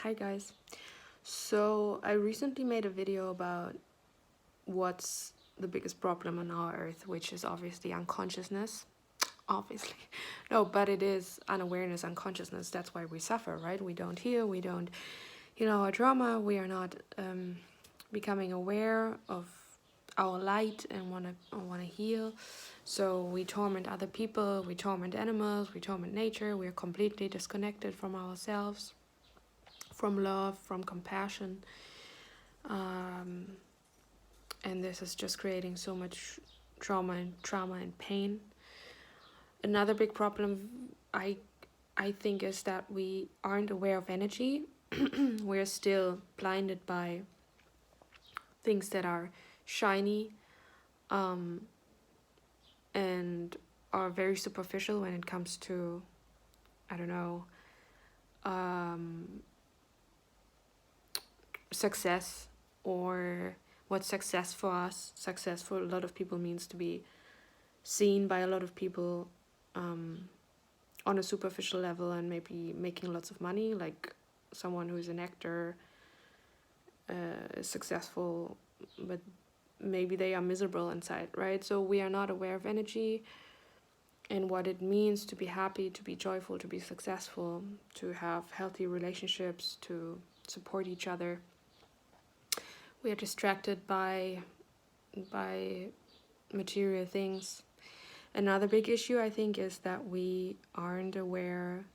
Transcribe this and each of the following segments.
Hi guys. So I recently made a video about what's the biggest problem on our earth, which is obviously unconsciousness. Obviously. No, but it is unawareness, unconsciousness. That's why we suffer, right? We don't heal, we don't heal our trauma, we are not becoming aware of our light and wanna heal. So we torment other people, we torment animals, we torment nature, we are completely disconnected from ourselves, from love, from compassion. And this is just creating so much trauma and pain. Another big problem I think is that we aren't aware of energy. We're still blinded by things that are shiny and are very superficial when it comes to, I don't know, success, or what's success for us. Success for a lot of people means to be seen by a lot of people on a superficial level and maybe making lots of money, like someone who's an actor is successful, but maybe they are miserable inside, right? So we are not aware of energy and what it means to be happy, to be joyful, to be successful, to have healthy relationships, to support each other. We are distracted by material things. Another big issue, I think, is that we aren't aware,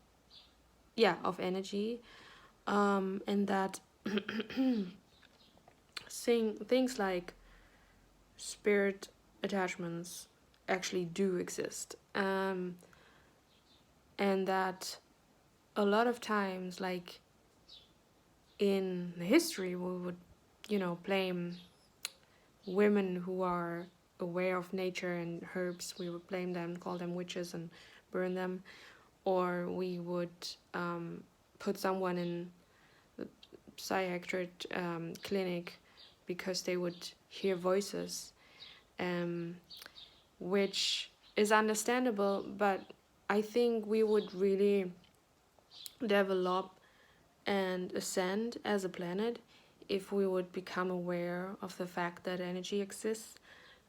of energy, and that things like spirit attachments actually do exist, and that a lot of times, like in history, we would, blame women who are aware of nature and herbs. We would blame them, call them witches, and burn them, or we would put someone in the psychiatric clinic because they would hear voices, which is understandable, but I think we would really develop and ascend as a planet if we would become aware of the fact that energy exists,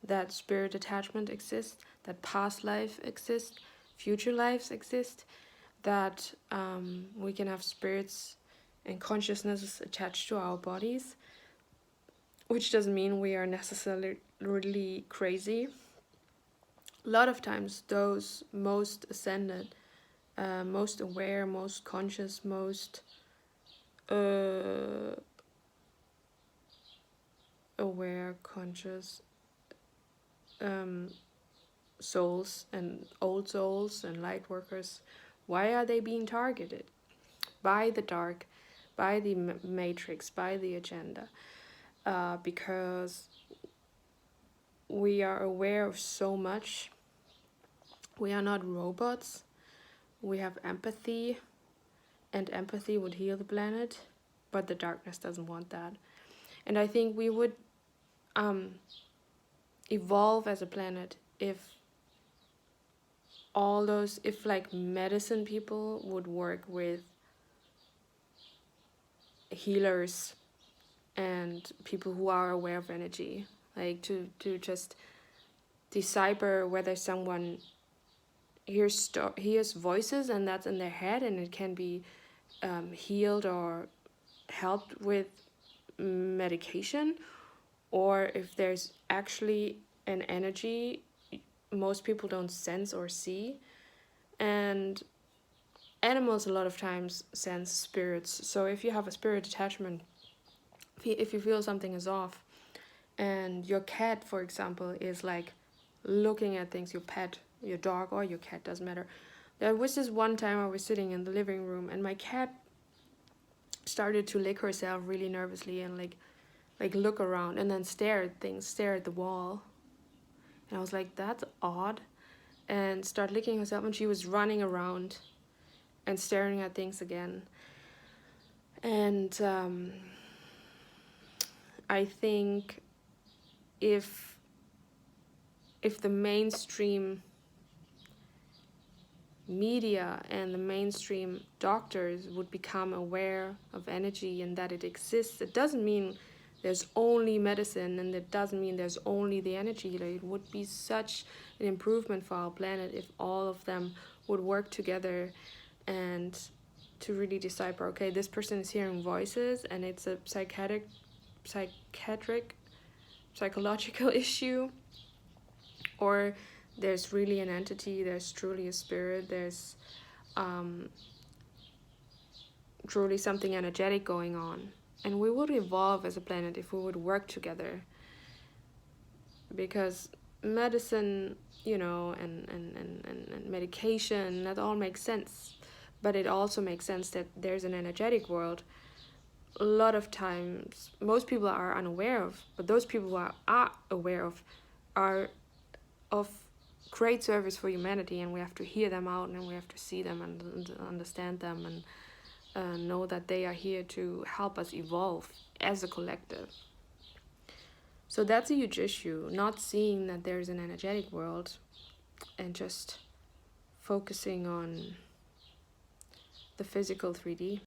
that spirit attachment exists, that past life exists, future lives exist, that we can have spirits and consciousness attached to our bodies, which doesn't mean we are necessarily crazy. A lot of times, those most ascended, most aware, most conscious, most aware, conscious souls and old souls and light workers, why are they being targeted by the dark, by the matrix, by the agenda? Because we are aware of so much. We are not robots. We have empathy, and empathy would heal the planet, but the darkness doesn't want that. And I think we would evolve as a planet if like medicine people would work with healers and people who are aware of energy, like to just decipher whether someone hears voices and that's in their head and it can be healed or helped with medication, or if there's actually an energy most people don't sense or see. And animals a lot of times sense spirits. So if you have a spirit attachment, if you feel something is off, and your cat, for example, is like looking at things, your pet, your dog or your cat, doesn't matter. There was this one time I was sitting in the living room and my cat started to lick herself really nervously and like look around and then stare at things, stare at the wall. And I was like, that's odd. And start licking herself, and she was running around and staring at things again. And I think if the mainstream media and the mainstream doctors would become aware of energy and that it exists, it doesn't mean there's only medicine, and it doesn't mean there's only the energy healer. It would be such an improvement for our planet if all of them would work together and to really decipher, okay, this person is hearing voices and it's a psychological issue, or there's really an entity, there's truly a spirit, there's truly something energetic going on. And we would evolve as a planet if we would work together. Because medicine, and medication, that all makes sense. But it also makes sense that there's an energetic world. A lot of times, most people are unaware of, but those people who are aware of are of great service for humanity, and we have to hear them out, and we have to see them and understand them, and know that they are here to help us evolve as a collective. So that's a huge issue, not seeing that there's an energetic world and just focusing on the physical 3D.